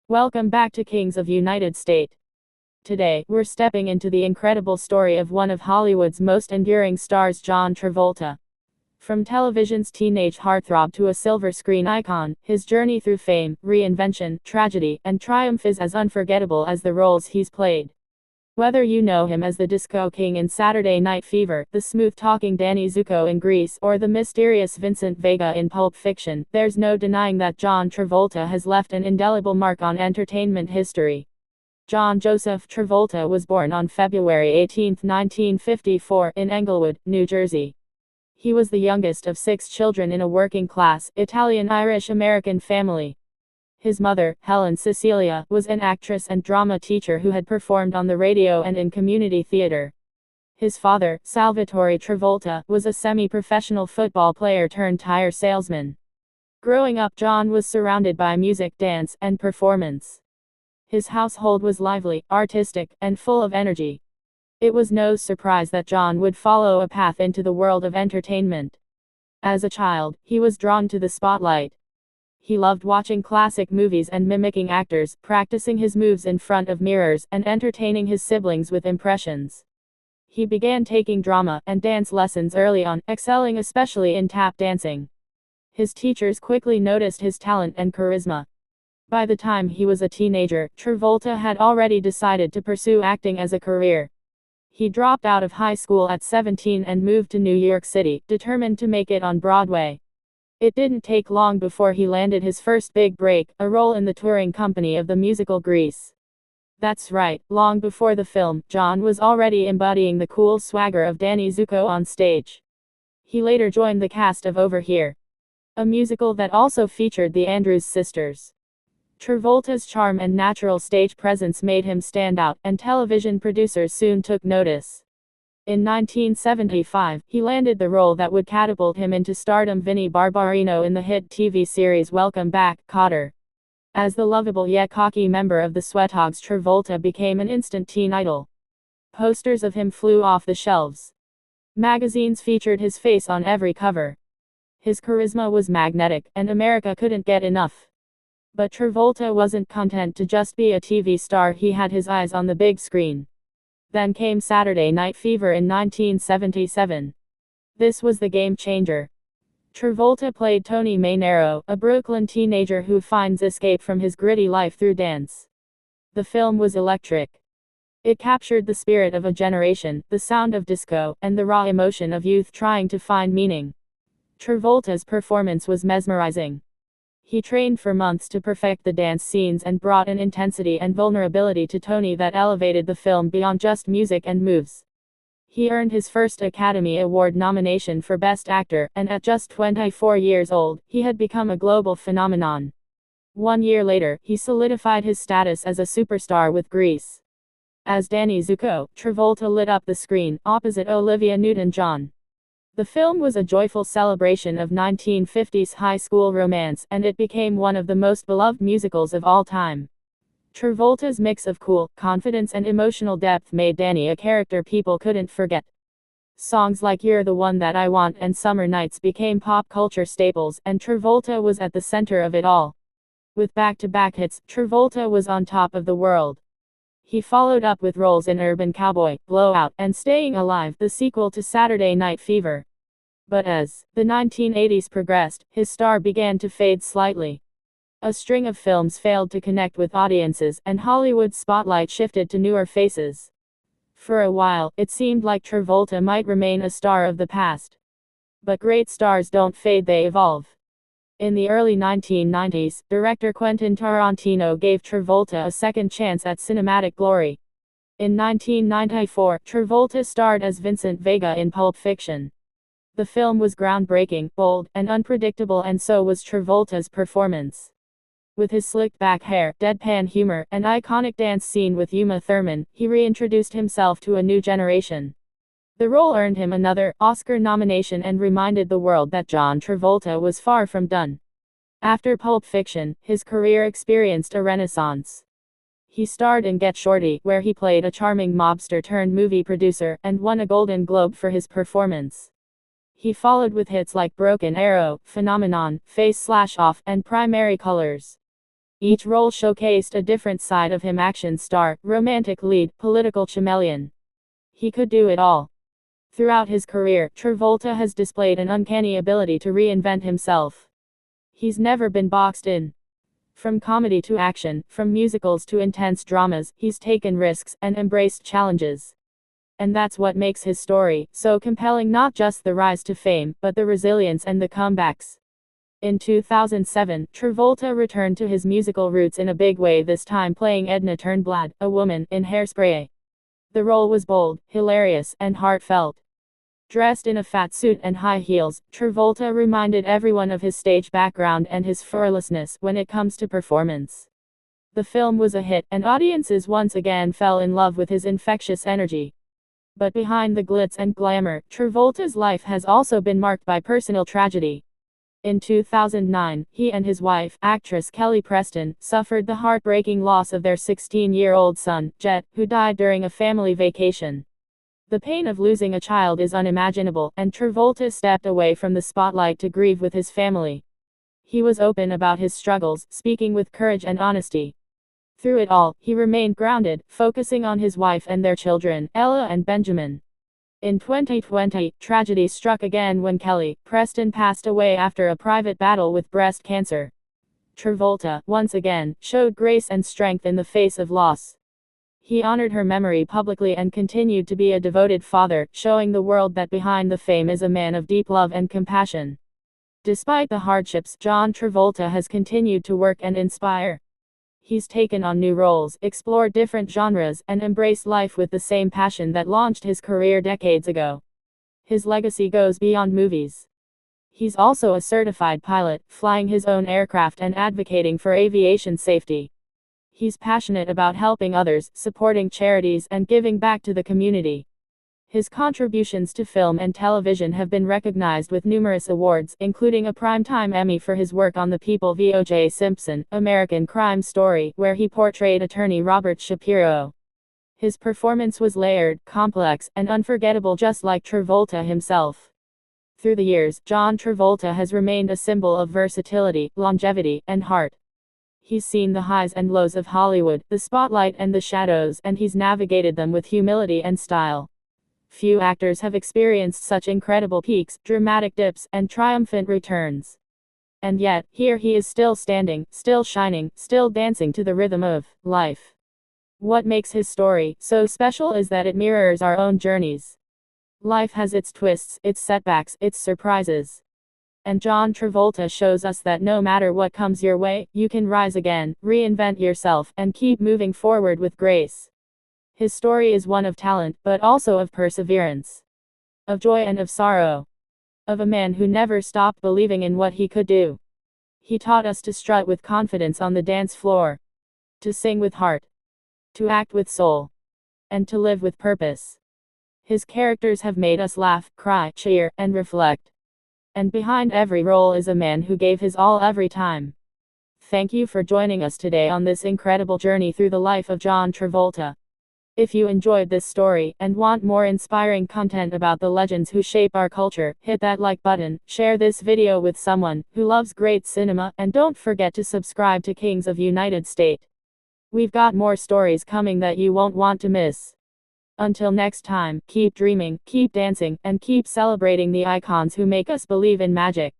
Welcome back to Kings of United States. Today, we're stepping into the incredible story of one of Hollywood's most enduring stars, John Travolta. From television's teenage heartthrob to a silver screen icon, his journey through fame, reinvention, tragedy, and triumph is as unforgettable as the roles he's played. Whether you know him as the Disco King in Saturday Night Fever, the smooth-talking Danny Zuko in Grease, or the mysterious Vincent Vega in Pulp Fiction, there's no denying that John Travolta has left an indelible mark on entertainment history. John Joseph Travolta was born on February 18, 1954, in Englewood, New Jersey. He was the youngest of 6 children in a working-class, Italian-Irish-American family. His mother, Helen Cecilia, was an actress and drama teacher who had performed on the radio and in community theater. His father, Salvatore Travolta, was a semi-professional football player turned tire salesman. Growing up, John was surrounded by music, dance, and performance. His household was lively, artistic, and full of energy. It was no surprise that John would follow a path into the world of entertainment. As a child, he was drawn to the spotlight. He loved watching classic movies and mimicking actors, practicing his moves in front of mirrors, and entertaining his siblings with impressions. He began taking drama and dance lessons early on, excelling especially in tap dancing. His teachers quickly noticed his talent and charisma. By the time he was a teenager, Travolta had already decided to pursue acting as a career. He dropped out of high school at 17 and moved to New York City, determined to make it on Broadway. It didn't take long before he landed his first big break, a role in the touring company of the musical Grease. That's right, long before the film, John was already embodying the cool swagger of Danny Zuko on stage. He later joined the cast of Over Here, a musical that also featured the Andrews sisters. Travolta's charm and natural stage presence made him stand out, and television producers soon took notice. In 1975, he landed the role that would catapult him into stardom, Vinnie Barbarino, in the hit TV series Welcome Back, Kotter. As the lovable yet cocky member of the Sweathogs, Travolta became an instant teen idol. Posters of him flew off the shelves. Magazines featured his face on every cover. His charisma was magnetic, and America couldn't get enough. But Travolta wasn't content to just be a TV star, he had his eyes on the big screen. Then came Saturday Night Fever in 1977. This was the game changer. Travolta played Tony Manero, a Brooklyn teenager who finds escape from his gritty life through dance. The film was electric. It captured the spirit of a generation, the sound of disco, and the raw emotion of youth trying to find meaning. Travolta's performance was mesmerizing. He trained for months to perfect the dance scenes and brought an intensity and vulnerability to Tony that elevated the film beyond just music and moves. He earned his first Academy Award nomination for Best Actor, and at just 24 years old, he had become a global phenomenon. 1 year later, he solidified his status as a superstar with Grease. As Danny Zuko, Travolta lit up the screen, opposite Olivia Newton-John. The film was a joyful celebration of 1950s high school romance, and it became one of the most beloved musicals of all time. Travolta's mix of cool, confidence and emotional depth made Danny a character people couldn't forget. Songs like You're the One That I Want and Summer Nights became pop culture staples, and Travolta was at the center of it all. With back-to-back hits, Travolta was on top of the world. He followed up with roles in Urban Cowboy, Blowout, and Staying Alive, the sequel to Saturday Night Fever. But as the 1980s progressed, his star began to fade slightly. A string of films failed to connect with audiences, and Hollywood's spotlight shifted to newer faces. For a while, it seemed like Travolta might remain a star of the past. But great stars don't fade, they evolve. In the early 1990s, director Quentin Tarantino gave Travolta a second chance at cinematic glory. In 1994, Travolta starred as Vincent Vega in Pulp Fiction. The film was groundbreaking, bold, and unpredictable, and so was Travolta's performance. With his slicked back hair, deadpan humor, and iconic dance scene with Uma Thurman, he reintroduced himself to a new generation. The role earned him another Oscar nomination and reminded the world that John Travolta was far from done. After Pulp Fiction, his career experienced a renaissance. He starred in Get Shorty, where he played a charming mobster turned movie producer, and won a Golden Globe for his performance. He followed with hits like Broken Arrow, Phenomenon, Face/Off, and Primary Colors. Each role showcased a different side of him: action star, romantic lead, political chameleon. He could do it all. Throughout his career, Travolta has displayed an uncanny ability to reinvent himself. He's never been boxed in. From comedy to action, from musicals to intense dramas, he's taken risks and embraced challenges. And that's what makes his story so compelling: not just the rise to fame, but the resilience and the comebacks. In 2007, Travolta returned to his musical roots in a big way, this time playing Edna Turnblad, a woman, in Hairspray. The role was bold, hilarious, and heartfelt. Dressed in a fat suit and high heels, Travolta reminded everyone of his stage background and his fearlessness when it comes to performance. The film was a hit, and audiences once again fell in love with his infectious energy. But behind the glitz and glamour, Travolta's life has also been marked by personal tragedy. In 2009, he and his wife, actress Kelly Preston, suffered the heartbreaking loss of their 16-year-old son, Jet, who died during a family vacation. The pain of losing a child is unimaginable, and Travolta stepped away from the spotlight to grieve with his family. He was open about his struggles, speaking with courage and honesty. Through it all, he remained grounded, focusing on his wife and their children, Ella and Benjamin. In 2020, tragedy struck again when Kelly Preston passed away after a private battle with breast cancer. Travolta, once again, showed grace and strength in the face of loss. He honored her memory publicly and continued to be a devoted father, showing the world that behind the fame is a man of deep love and compassion. Despite the hardships, John Travolta has continued to work and inspire. He's taken on new roles, explored different genres, and embraced life with the same passion that launched his career decades ago. His legacy goes beyond movies. He's also a certified pilot, flying his own aircraft and advocating for aviation safety. He's passionate about helping others, supporting charities, and giving back to the community. His contributions to film and television have been recognized with numerous awards, including a Primetime Emmy for his work on The People v. O.J. Simpson, American Crime Story, where he portrayed attorney Robert Shapiro. His performance was layered, complex, and unforgettable, just like Travolta himself. Through the years, John Travolta has remained a symbol of versatility, longevity, and heart. He's seen the highs and lows of Hollywood, the spotlight and the shadows, and he's navigated them with humility and style. Few actors have experienced such incredible peaks, dramatic dips, and triumphant returns. And yet, here he is, still standing, still shining, still dancing to the rhythm of life. What makes his story so special is that it mirrors our own journeys. Life has its twists, its setbacks, its surprises. And John Travolta shows us that no matter what comes your way, you can rise again, reinvent yourself, and keep moving forward with grace. His story is one of talent, but also of perseverance. Of joy and of sorrow. Of a man who never stopped believing in what he could do. He taught us to strut with confidence on the dance floor. To sing with heart. To act with soul. And to live with purpose. His characters have made us laugh, cry, cheer, and reflect. And behind every role is a man who gave his all every time. Thank you for joining us today on this incredible journey through the life of John Travolta. If you enjoyed this story, and want more inspiring content about the legends who shape our culture, hit that like button, share this video with someone who loves great cinema, and don't forget to subscribe to Kings of United States. We've got more stories coming that you won't want to miss. Until next time, keep dreaming, keep dancing, and keep celebrating the icons who make us believe in magic.